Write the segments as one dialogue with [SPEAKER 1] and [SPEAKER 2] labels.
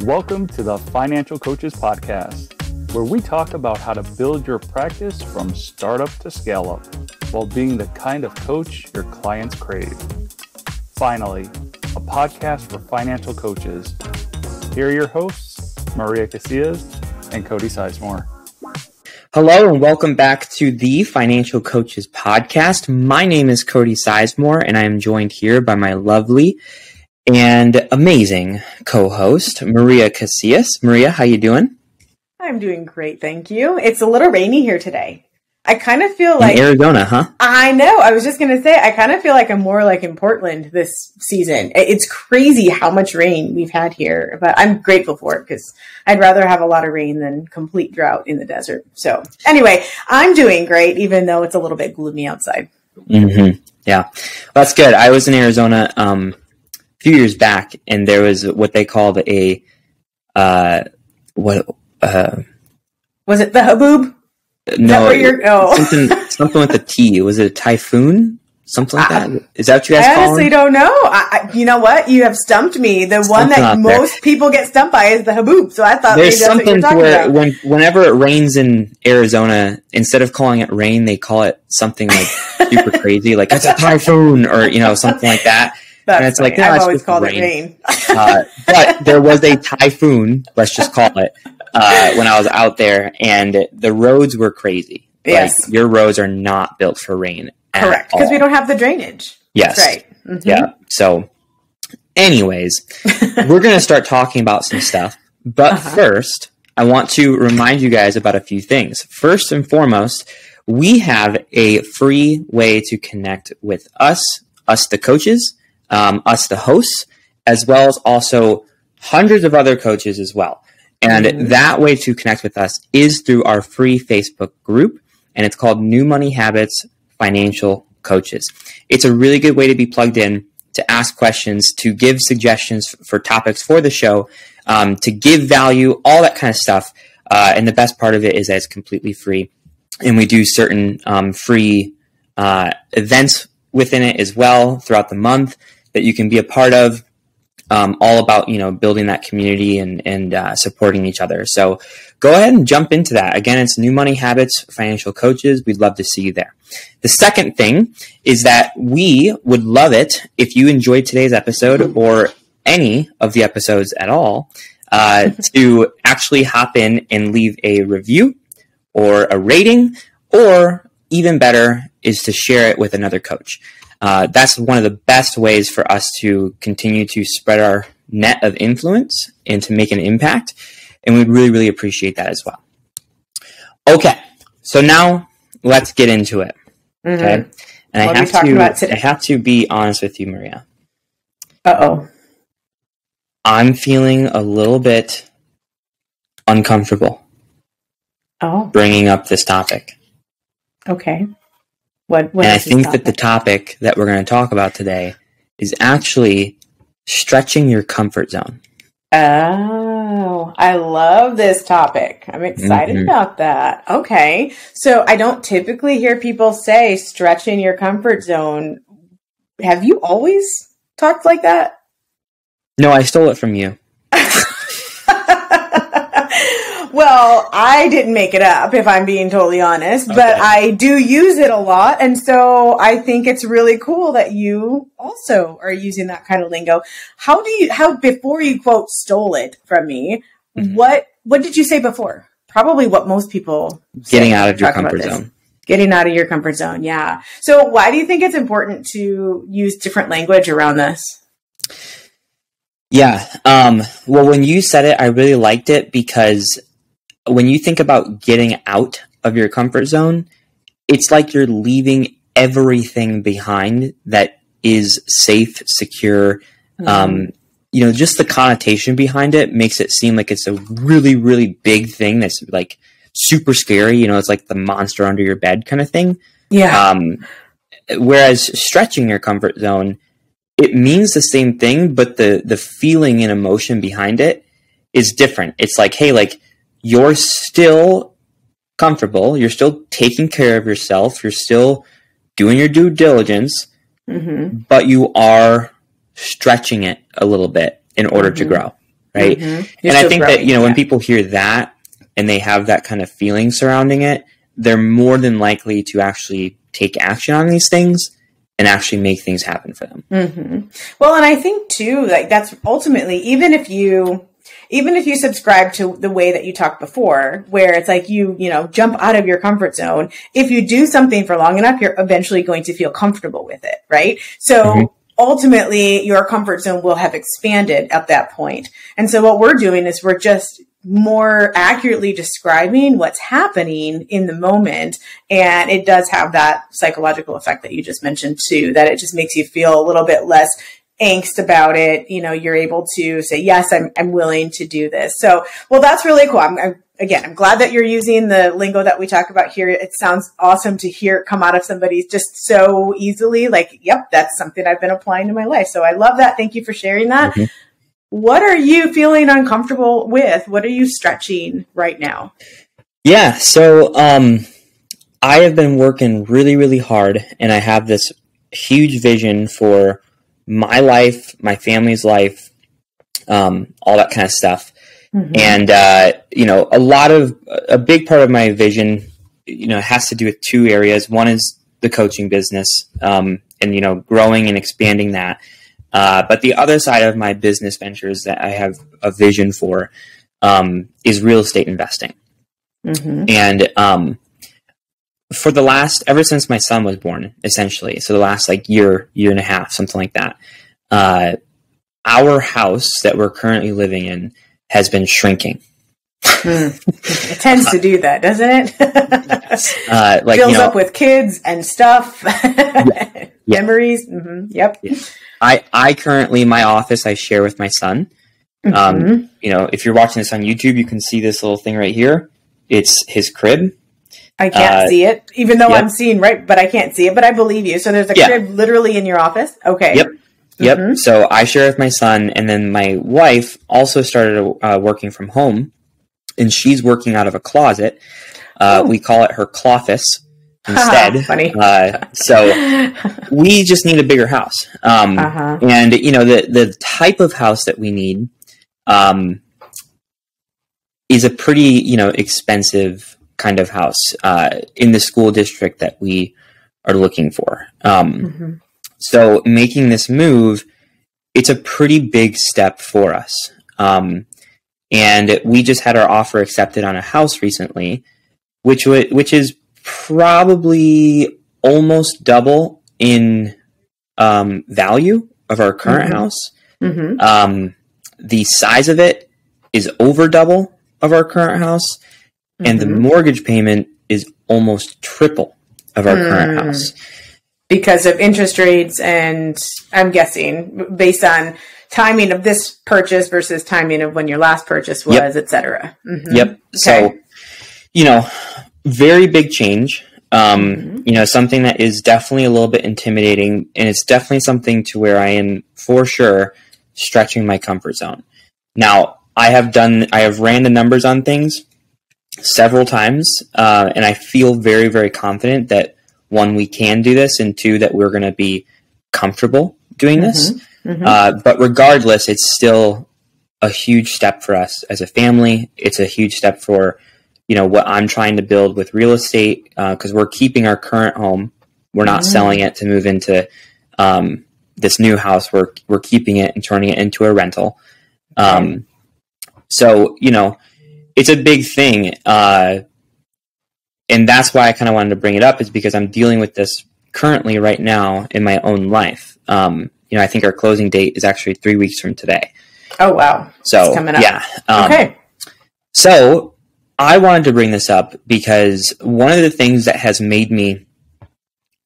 [SPEAKER 1] Welcome to the Financial Coaches Podcast, where we talk about how to build your practice from startup to scale up while being the kind of coach your clients crave. Finally, a podcast for financial coaches. Here are your hosts, Maria Casillas and Cody Sizemore.
[SPEAKER 2] Hello and welcome back to the Financial Coaches Podcast. My name is Cody Sizemore and I am joined here by my lovely and amazing co-host, Maria Casillas. Maria, how you doing?
[SPEAKER 3] I'm doing great, thank you. It's a little rainy here today. I kind of feel like...
[SPEAKER 2] In Arizona, huh?
[SPEAKER 3] I know. I was just going to say, I kind of feel like I'm more like in Portland this season. It's crazy how much rain we've had here, but I'm grateful for it because I'd rather have a lot of rain than complete drought in the desert. So anyway, I'm doing great, even though it's a little bit gloomy outside.
[SPEAKER 2] Mm-hmm. Yeah, well, that's good. I was in Arizona few years back, and there was what they called a
[SPEAKER 3] was it the haboob?
[SPEAKER 2] No, something with a T. Was it a typhoon? Something like that? Is that what you guys call it?
[SPEAKER 3] I honestly don't know. You know what? You have stumped me. The one that most people get stumped by is the haboob. So I thought
[SPEAKER 2] there's
[SPEAKER 3] maybe
[SPEAKER 2] something
[SPEAKER 3] that's what you're talking
[SPEAKER 2] where
[SPEAKER 3] about.
[SPEAKER 2] whenever it rains in Arizona, instead of calling it rain, they call it something like super crazy, like it's a typhoon or something like that.
[SPEAKER 3] And it's like, I've always called it rain.
[SPEAKER 2] But there was a typhoon, let's just call it, when I was out there, and the roads were crazy.
[SPEAKER 3] Yes.
[SPEAKER 2] Like, your roads are not built for rain.
[SPEAKER 3] Correct. Because we don't have the drainage.
[SPEAKER 2] Yes.
[SPEAKER 3] That's right. Mm-hmm.
[SPEAKER 2] Yeah. So, anyways, we're going to start talking about some stuff. But first, I want to remind you guys about a few things. First and foremost, we have a free way to connect with us the coaches, us the hosts, as well as also hundreds of other coaches as well. And that way to connect with us is through our free Facebook group, and it's called New Money Habits Financial Coaches. It's a really good way to be plugged in, to ask questions, to give suggestions for topics for the show, to give value, all that kind of stuff. And the best part of it is that it's completely free. And we do certain free events within it as well throughout the month that you can be a part of, all about, building that community and supporting each other. So go ahead and jump into that. Again, it's New Money Habits Financial Coaches. We'd love to see you there. The second thing is that we would love it if you enjoyed today's episode or any of the episodes at all, to actually hop in and leave a review or a rating, or even better is to share it with another coach. That's one of the best ways for us to continue to spread our net of influence and to make an impact. And we'd really, really appreciate that as well. Okay, so now let's get into it. Okay, and I have to be honest with you, Maria. I'm feeling a little bit uncomfortable. Bringing up this topic.
[SPEAKER 3] Okay. What
[SPEAKER 2] and I think that the topic that we're going to talk about today is actually stretching your comfort zone.
[SPEAKER 3] Oh, I love this topic. I'm excited about that. Okay. So I don't typically hear people say stretching your comfort zone. Have you always talked like that?
[SPEAKER 2] No, I stole it from you.
[SPEAKER 3] Well, I didn't make it up, if I'm being totally honest, but I do use it a lot. And so I think it's really cool that you also are using that kind of lingo. How before you quote stole it from me, what did you say before? Probably what most people say.
[SPEAKER 2] Getting out of your comfort zone.
[SPEAKER 3] Getting out of your comfort zone. Yeah. So why do you think it's important to use different language around this?
[SPEAKER 2] Yeah. Well, when you said it, I really liked it because when you think about getting out of your comfort zone, it's like you're leaving everything behind that is safe, secure. Just the connotation behind it makes it seem like it's a really, really big thing that's like super scary. It's like the monster under your bed kind of thing.
[SPEAKER 3] Yeah.
[SPEAKER 2] Whereas stretching your comfort zone, it means the same thing, but the feeling and emotion behind it is different. It's like, hey, like, you're still comfortable. You're still taking care of yourself. You're still doing your due diligence, but you are stretching it a little bit in order to grow. right? And I think that, when people hear that and they have that kind of feeling surrounding it, they're more than likely to actually take action on these things and actually make things happen for them.
[SPEAKER 3] Well, and I think too, like that's ultimately, even if you subscribe to the way that you talked before, where it's like you jump out of your comfort zone, if you do something for long enough, you're eventually going to feel comfortable with it, right? So ultimately, your comfort zone will have expanded at that point. And so what we're doing is we're just more accurately describing what's happening in the moment. And it does have that psychological effect that you just mentioned too, that it just makes you feel a little bit less angst about it. You're able to say, yes, I'm willing to do this. So, well, that's really cool. I'm glad that you're using the lingo that we talk about here. It sounds awesome to hear it come out of somebody just so easily. Like, yep, that's something I've been applying to my life. So I love that. Thank you for sharing that. What are you feeling uncomfortable with? What are you stretching right now?
[SPEAKER 2] Yeah. So, I have been working really, really hard, and I have this huge vision for my life, my family's life, all that kind of stuff. And, a big part of my vision, has to do with two areas. One is the coaching business, and, growing and expanding that. But the other side of my business ventures that I have a vision for, is real estate investing. And, ever since my son was born, essentially, so the last year and a half, something like that, our house that we're currently living in has been shrinking.
[SPEAKER 3] It tends to do that, doesn't it? Fills up with kids and stuff, memories. Yep. Yeah.
[SPEAKER 2] I currently, my office, I share with my son. If you're watching this on YouTube, you can see this little thing right here. It's his crib.
[SPEAKER 3] I can't see it, even though I'm seeing but I can't see it, but I believe you. So there's a crib literally in your office. Okay.
[SPEAKER 2] Yep. So I share with my son, and then my wife also started working from home, and she's working out of a closet. We call it her cloffice instead.
[SPEAKER 3] Funny.
[SPEAKER 2] So we just need a bigger house. And the type of house that we need is a pretty, expensive kind of house in the school district that we are looking for. So making this move, it's a pretty big step for us. And we just had our offer accepted on a house recently, which is probably almost double in value of our current house. The size of it is over double of our current house, and the mortgage payment is almost triple of our current house.
[SPEAKER 3] Because of interest rates, and I'm guessing based on timing of this purchase versus timing of when your last purchase was, et cetera.
[SPEAKER 2] Yep. Okay. So, very big change. Something that is definitely a little bit intimidating, and it's definitely something to where I am for sure stretching my comfort zone. Now, I have ran the numbers on things several times, and I feel very, very confident that one, we can do this, and two, that we're going to be comfortable doing this. But regardless, it's still a huge step for us as a family. It's a huge step for, what I'm trying to build with real estate, because we're keeping our current home. We're not selling it to move into this new house. We're keeping it and turning it into a rental. So, it's a big thing. And that's why I kind of wanted to bring it up, is because I'm dealing with this currently right now in my own life. I think our closing date is actually 3 weeks from today.
[SPEAKER 3] Oh, wow.
[SPEAKER 2] So,
[SPEAKER 3] it's coming up.
[SPEAKER 2] Yeah.
[SPEAKER 3] Okay.
[SPEAKER 2] So I wanted to bring this up because one of the things that has made me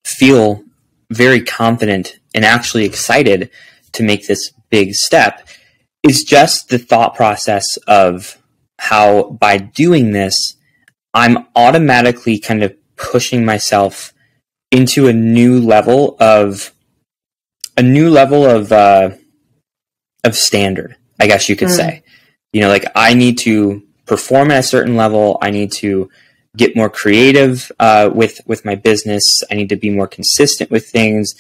[SPEAKER 2] feel very confident and actually excited to make this big step is just the thought process of how by doing this, I'm automatically kind of pushing myself into a new level of standard, I guess you could say. I need to perform at a certain level. I need to get more creative with my business. I need to be more consistent with things.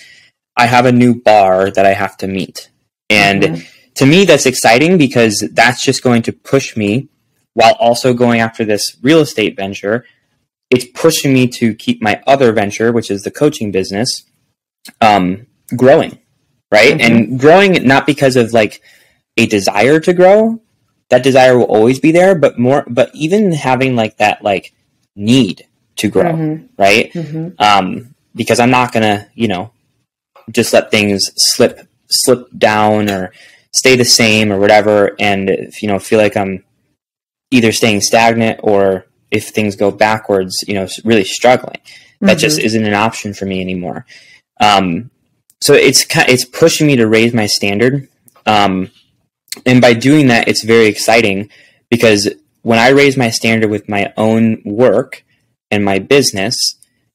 [SPEAKER 2] I have a new bar that I have to meet. And to me, that's exciting because that's just going to push me while also going after this real estate venture. It's pushing me to keep my other venture, which is the coaching business, growing, right? Mm-hmm. And growing not because of like a desire to grow. That desire will always be there, but even having like that like need to grow, mm-hmm. right? Mm-hmm. Because I'm not gonna, just let things slip down or stay the same or whatever, and feel like I'm either staying stagnant or if things go backwards, really struggling. That mm-hmm. just isn't an option for me anymore. So it's pushing me to raise my standard. And by doing that, it's very exciting because when I raise my standard with my own work and my business,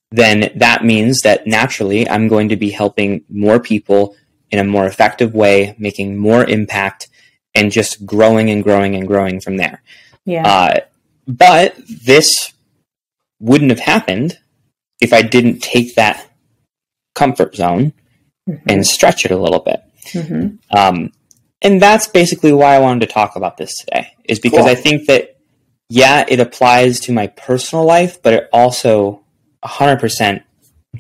[SPEAKER 2] then that means that naturally I'm going to be helping more people in a more effective way, making more impact, and just growing and growing and growing from there. Yeah. But this wouldn't have happened if I didn't take that comfort zone mm-hmm. and stretch it a little bit. Mm-hmm. And that's basically why I wanted to talk about this today, is because I think that, it applies to my personal life, but it also 100%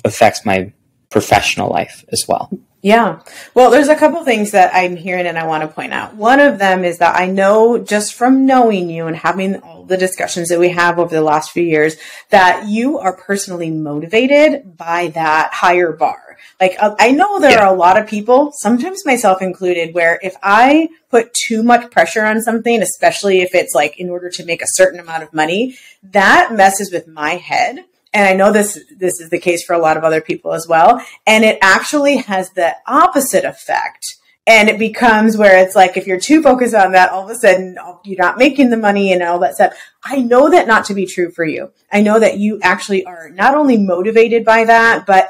[SPEAKER 2] affects my professional life as well.
[SPEAKER 3] Yeah. Well, there's a couple things that I'm hearing and I want to point out. One of them is that I know just from knowing you and having all the discussions that we have over the last few years that you are personally motivated by that higher bar. Like, I know there are a lot of people, sometimes myself included, where if I put too much pressure on something, especially if it's like in order to make a certain amount of money, that messes with my head. And I know this is the case for a lot of other people as well. And it actually has the opposite effect. And it becomes where it's like, if you're too focused on that, all of a sudden you're not making the money and all that stuff. I know that not to be true for you. I know that you actually are not only motivated by that, but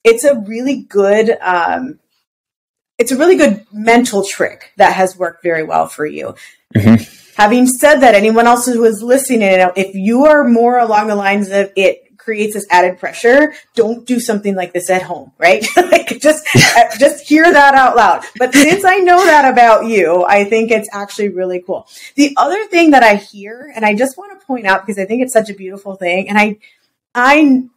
[SPEAKER 3] it's a really good mental trick that has worked very well for you. Mm-hmm. Having said that, anyone else who is listening, if you are more along the lines of it creates this added pressure, don't do something like this at home, right? Like just hear that out loud. But since I know that about you, I think it's actually really cool. The other thing that I hear, and I just want to point out because I think it's such a beautiful thing, and I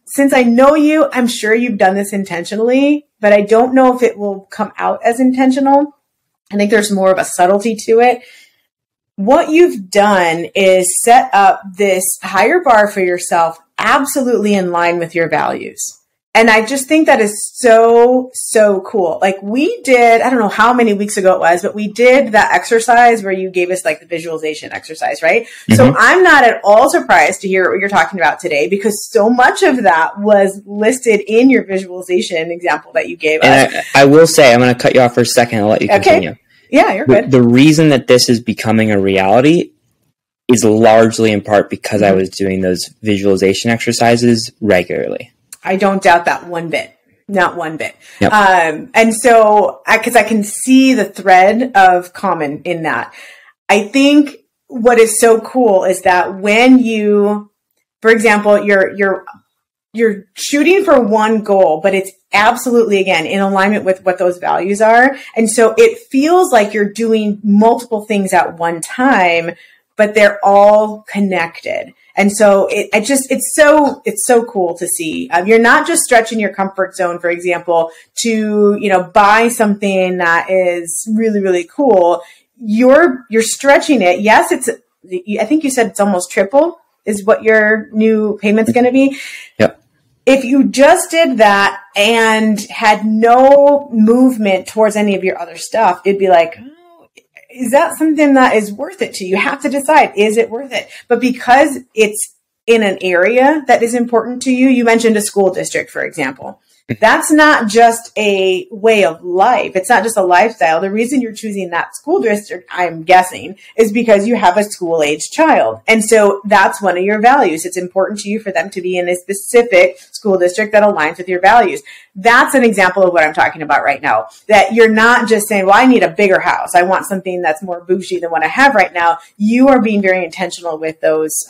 [SPEAKER 3] since I know you, I'm sure you've done this intentionally, but I don't know if it will come out as intentional. I think there's more of a subtlety to it. What you've done is set up this higher bar for yourself, absolutely in line with your values. And I just think that is so, so cool. Like we did, I don't know how many weeks ago it was, but we did that exercise where you gave us like the visualization exercise, right? Mm-hmm. So I'm not at all surprised to hear what you're talking about today because so much of that was listed in your visualization example that you gave us.
[SPEAKER 2] And I will say, I'm going to cut you off for a second and I'll let you continue.
[SPEAKER 3] Okay. Yeah, you're good.
[SPEAKER 2] The reason that this is becoming a reality is largely in part because I was doing those visualization exercises regularly.
[SPEAKER 3] I don't doubt that one bit. Not one bit.
[SPEAKER 2] Yep.
[SPEAKER 3] And so, because I can see the thread of common in that. I think what is so cool is that when you, for example, you're shooting for one goal, but it's absolutely, again, in alignment with what those values are. And so it feels like you're doing multiple things at one time, but they're all connected. And so it's so cool to see. You're not just stretching your comfort zone, for example, to, buy something that is really, really cool. You're stretching it. Yes, I think you said it's almost triple is what your new payment's going to be.
[SPEAKER 2] Yep.
[SPEAKER 3] If you just did that and had no movement towards any of your other stuff, it'd be like, oh, is that something that is worth it to you? You have to decide, is it worth it? But because it's in an area that is important to you, you mentioned a school district, for example. That's not just a way of life. It's not just a lifestyle. The reason you're choosing that school district, I'm guessing, is because you have a school-age child. And so that's one of your values. It's important to you for them to be in a specific school district that aligns with your values. That's an example of what I'm talking about right now. That you're not just saying, well, I need a bigger house. I want something that's more bougie than what I have right now. You are being very intentional with those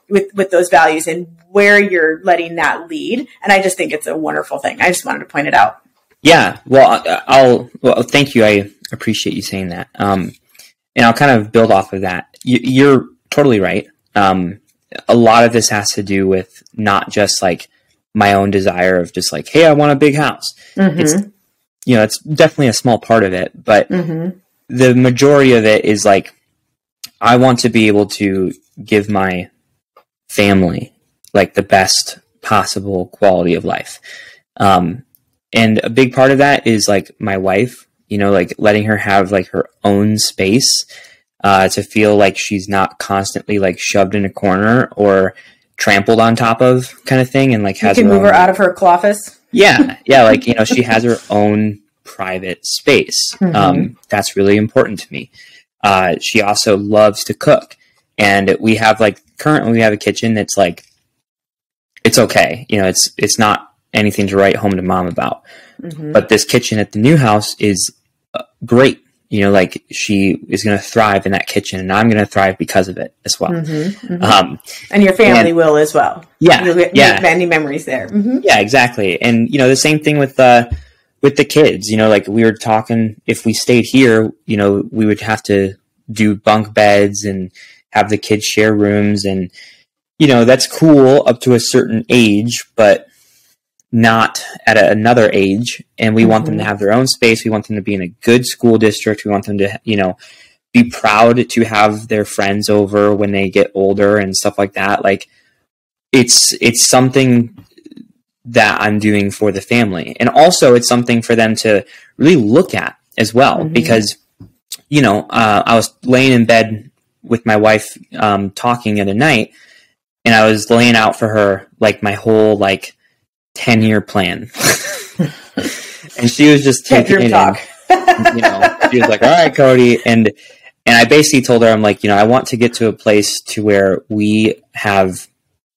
[SPEAKER 3] with those values and where you're letting that lead. And I just think it's a wonderful thing. I just wanted to point it out.
[SPEAKER 2] Yeah. Well, thank you. I appreciate you saying that. And I'll kind of build off of that. You're totally right. A lot of this has to do with not just like my own desire of just like, hey, I want a big house.
[SPEAKER 3] Mm-hmm.
[SPEAKER 2] It's definitely a small part of it, but
[SPEAKER 3] Mm-hmm.
[SPEAKER 2] the majority of it is like, I want to be able to give my family like the best possible quality of life. And a big part of that is like my wife, like letting her have like her own space, to feel like she's not constantly like shoved in a corner or trampled on top of kind of thing. And like
[SPEAKER 3] You can move her out of her cloffice.
[SPEAKER 2] Yeah. Yeah. Like, she has her own private space.
[SPEAKER 3] Mm-hmm.
[SPEAKER 2] That's really important to me. She also loves to cook, and currently we have a kitchen that's like, it's okay. It's not anything to write home to mom about,
[SPEAKER 3] Mm-hmm.
[SPEAKER 2] but this kitchen at the new house is great. Like she is going to thrive in that kitchen, and I'm going to thrive because of it as well.
[SPEAKER 3] Mm-hmm. Mm-hmm. And your family will as well.
[SPEAKER 2] Yeah.
[SPEAKER 3] You'll make many memories there. Mm-hmm.
[SPEAKER 2] Yeah, exactly. And, the same thing with the kids, like we were talking, if we stayed here, we would have to do bunk beds and have the kids share rooms. And, that's cool up to a certain age, but not at another age. And we want them to have their own space. We want them to be in a good school district. We want them to, be proud to have their friends over when they get older and stuff like that. Like it's something that I'm doing for the family. And also it's something for them to really look at as well, because, I was laying in bed with my wife, talking the other night, and I was laying out for her, like my whole, like 10-year plan. And she was just taking it in. She was like, all right, Cody. And I basically told her, I'm like, I want to get to a place to where we have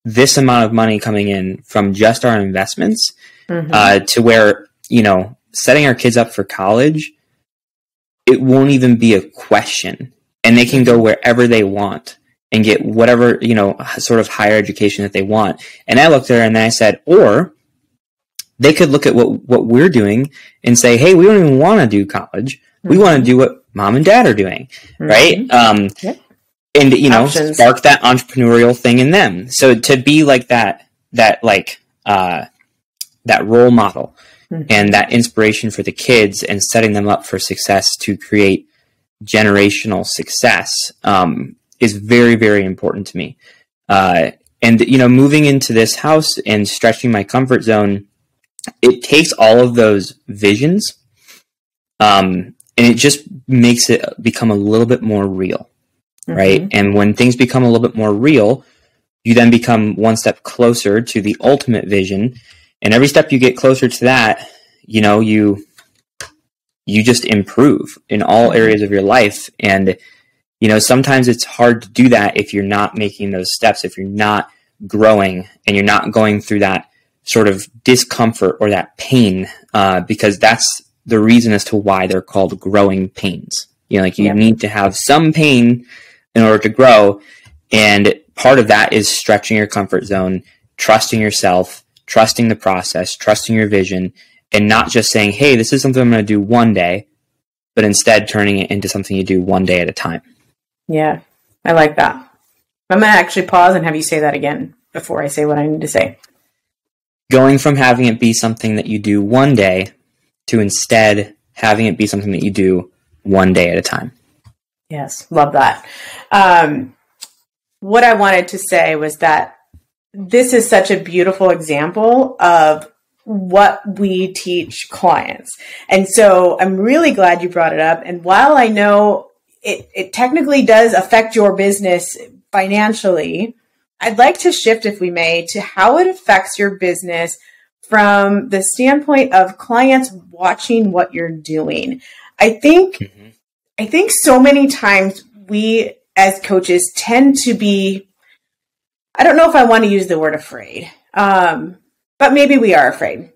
[SPEAKER 2] this amount of money coming in from just our investments, to where, setting our kids up for college, it won't even be a question, and they can go wherever they want and get whatever, sort of higher education that they want. And I looked at her and then I said, or they could look at what we're doing and say, hey, we don't even want to do college. We want to do what mom and dad are doing. Right.
[SPEAKER 3] Yep.
[SPEAKER 2] And,
[SPEAKER 3] Options.
[SPEAKER 2] Spark that entrepreneurial thing in them. So to be like that role model and that inspiration for the kids, and setting them up for success to create generational success, is very, very important to me. And, moving into this house and stretching my comfort zone, it takes all of those visions, and it just makes it become a little bit more real. Right. And when things become a little bit more real, you then become one step closer to the ultimate vision. And every step you get closer to that, you just improve in all areas of your life. And, sometimes it's hard to do that if you're not making those steps, if you're not growing and you're not going through that sort of discomfort or that pain, because that's the reason as to why they're called growing pains. You need to have some pain in order to grow. And part of that is stretching your comfort zone, trusting yourself, trusting the process, trusting your vision, and not just saying, hey, this is something I'm going to do one day, but instead turning it into something you do one day at a time.
[SPEAKER 3] Yeah, I like that. I'm going to actually pause and have you say that again before I say what I need to say.
[SPEAKER 2] Going from having it be something that you do one day to instead having it be something that you do one day at a time.
[SPEAKER 3] Yes, love that. What I wanted to say was that this is such a beautiful example of what we teach clients. And so I'm really glad you brought it up. And while I know it technically does affect your business financially, I'd like to shift, if we may, to how it affects your business from the standpoint of clients watching what you're doing. I think so many times we as coaches tend to be, I don't know if I want to use the word afraid, but maybe we are afraid.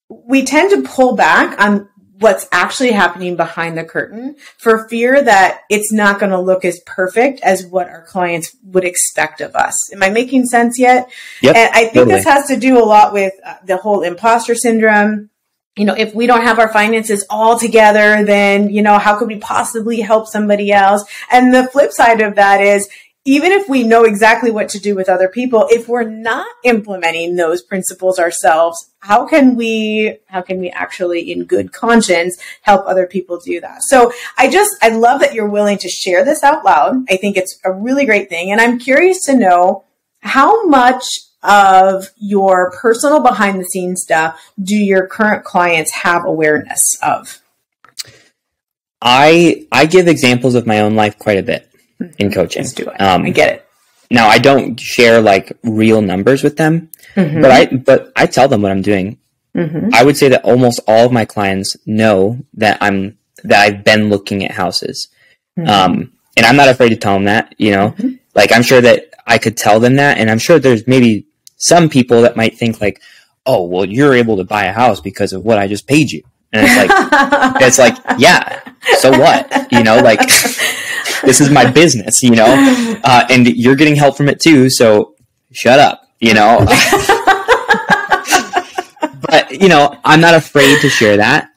[SPEAKER 3] We tend to pull back on what's actually happening behind the curtain for fear that it's not going to look as perfect as what our clients would expect of us. Am I making sense yet?
[SPEAKER 2] Yep,
[SPEAKER 3] And I think this has to do a lot with the whole imposter syndrome. if we don't have our finances all together, then, how could we possibly help somebody else? And the flip side of that is, even if we know exactly what to do with other people, if we're not implementing those principles ourselves, how can we actually in good conscience help other people do that? So I love that you're willing to share this out loud. I think it's a really great thing. And I'm curious to know, how much of your personal behind the scenes stuff do your current clients have awareness of?
[SPEAKER 2] I give examples of my own life quite a bit in coaching.
[SPEAKER 3] Let's do it. I get it.
[SPEAKER 2] Now, I don't share like real numbers with them, but I tell them what I'm doing. I would say that almost all of my clients know that I've been looking at houses. And I'm not afraid to tell them that, like I'm sure that I could tell them that. And I'm sure there's maybe some people that might think like, oh, well, you're able to buy a house because of what I just paid you. And it's like, yeah, so what? Like, this is my business, and you're getting help from it too. So shut up, But, I'm not afraid to share that.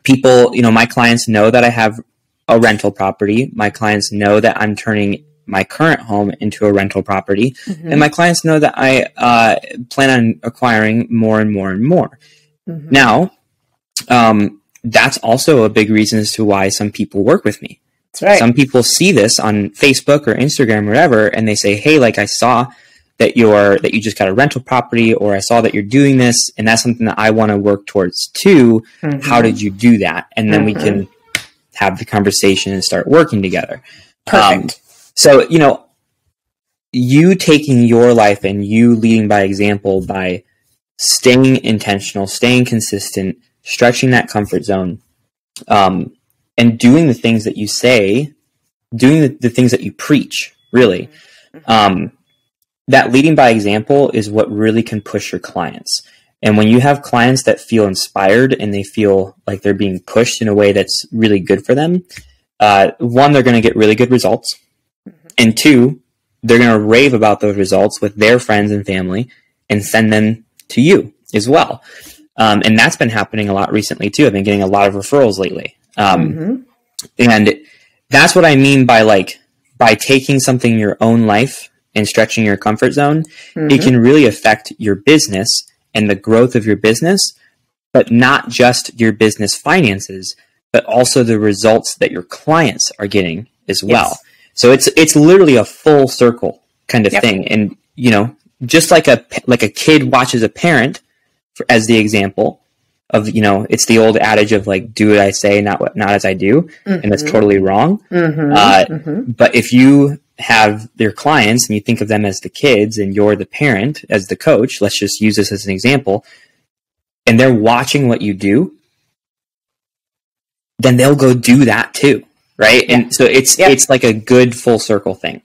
[SPEAKER 2] People, my clients know that I have a rental property. My clients know that I'm turning my current home into a rental property. And my clients know that I plan on acquiring more and more and more. Now, that's also a big reason as to why some people work with me.
[SPEAKER 3] That's right.
[SPEAKER 2] Some people see this on Facebook or Instagram or whatever, and they say, hey, like I saw that you just got a rental property, or I saw that you're doing this, and that's something that I want to work towards too. How did you do that? And then we can have the conversation and start working together.
[SPEAKER 3] Perfect.
[SPEAKER 2] So, you taking your life and you leading by example by staying intentional, staying consistent, stretching that comfort zone, and doing the things that you say, doing the things that you preach, really. That leading by example is what really can push your clients. And when you have clients that feel inspired and they feel like they're being pushed in a way that's really good for them, one, they're going to get really good results. And two, they're going to rave about those results with their friends and family and send them to you as well. And that's been happening a lot recently too. I've been getting a lot of referrals lately. And that's what I mean by taking something in your own life and stretching your comfort zone. It can really affect your business and the growth of your business, but not just your business finances, but also the results that your clients are getting as well. So it's literally a full circle kind of thing. And, just like a kid watches a parent, as the example of, it's the old adage of like, do what I say, not as I do. And that's totally wrong. But if you have your clients and you think of them as the kids and you're the parent as the coach, let's just use this as an example, and they're watching what you do, then they'll go do that too. Right. And so it's like a good full circle thing.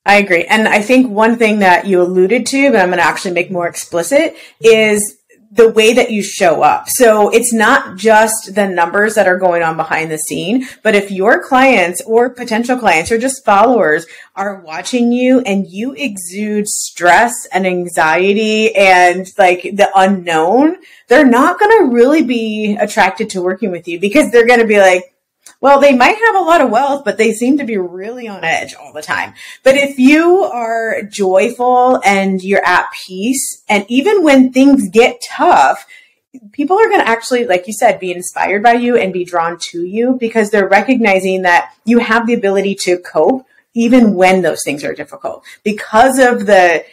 [SPEAKER 3] I agree. And I think one thing that you alluded to, but I'm going to actually make more explicit, is the way that you show up. So it's not just the numbers that are going on behind the scene, but if your clients or potential clients or just followers are watching you and you exude stress and anxiety and like the unknown, they're not going to really be attracted to working with you, because they're going to be like, well, they might have a lot of wealth, but they seem to be really on edge all the time. But if you are joyful and you're at peace, and even when things get tough, people are going to actually, like you said, be inspired by you and be drawn to you, because they're recognizing that you have the ability to cope even when those things are difficult, because of the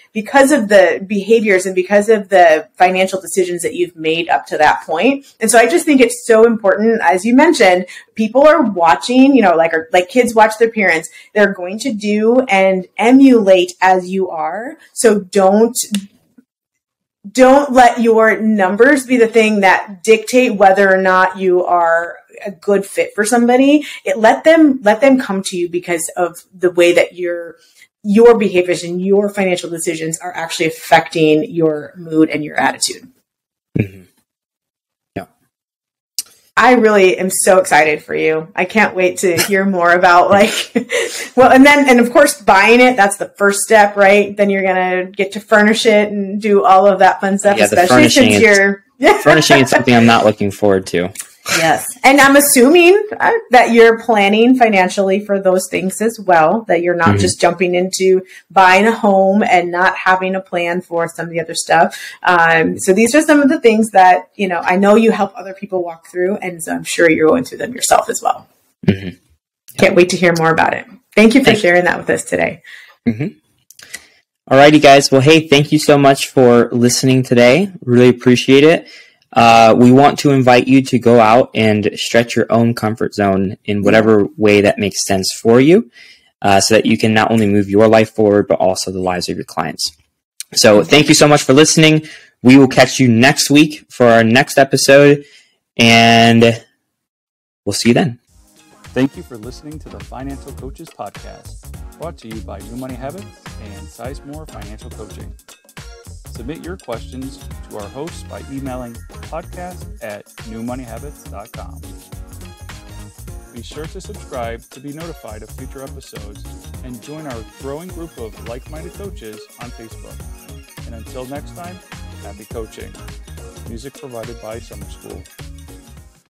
[SPEAKER 3] behaviors and because of the financial decisions that you've made up to that point. And so I just think it's so important. As you mentioned, people are watching, like kids watch their parents. They're going to do and emulate as you are. So don't let your numbers be the thing that dictate whether or not you are a good fit for somebody. Let them come to you because of the way that your behaviors and your financial decisions are actually affecting your mood and your attitude.
[SPEAKER 2] Yeah.
[SPEAKER 3] I really am so excited for you. I can't wait to hear more about and of course buying it, that's the first step, right? Then you're going to get to furnish it and do all of that fun stuff, especially since you're
[SPEAKER 2] Furnishing is something I'm not looking forward to.
[SPEAKER 3] Yes. And I'm assuming that you're planning financially for those things as well, that you're not just jumping into buying a home and not having a plan for some of the other stuff. So these are some of the things that, I know you help other people walk through, and so I'm sure you're going through them yourself as well. Can't wait to hear more about it. Thank you for sharing that with us today.
[SPEAKER 2] Alrighty, guys. Well, hey, thank you so much for listening today. Really appreciate it. We want to invite you to go out and stretch your own comfort zone in whatever way that makes sense for you, so that you can not only move your life forward, but also the lives of your clients. So thank you so much for listening. We will catch you next week for our next episode, and we'll see you then.
[SPEAKER 1] Thank you for listening to the Financial Coaches Podcast, brought to you by New Money Habits and Sizemore Financial Coaching. Submit your questions to our hosts by emailing podcast@newmoneyhabits.com. Be sure to subscribe to be notified of future episodes and join our growing group of like-minded coaches on Facebook. And until next time, happy coaching. Music provided by Summer School.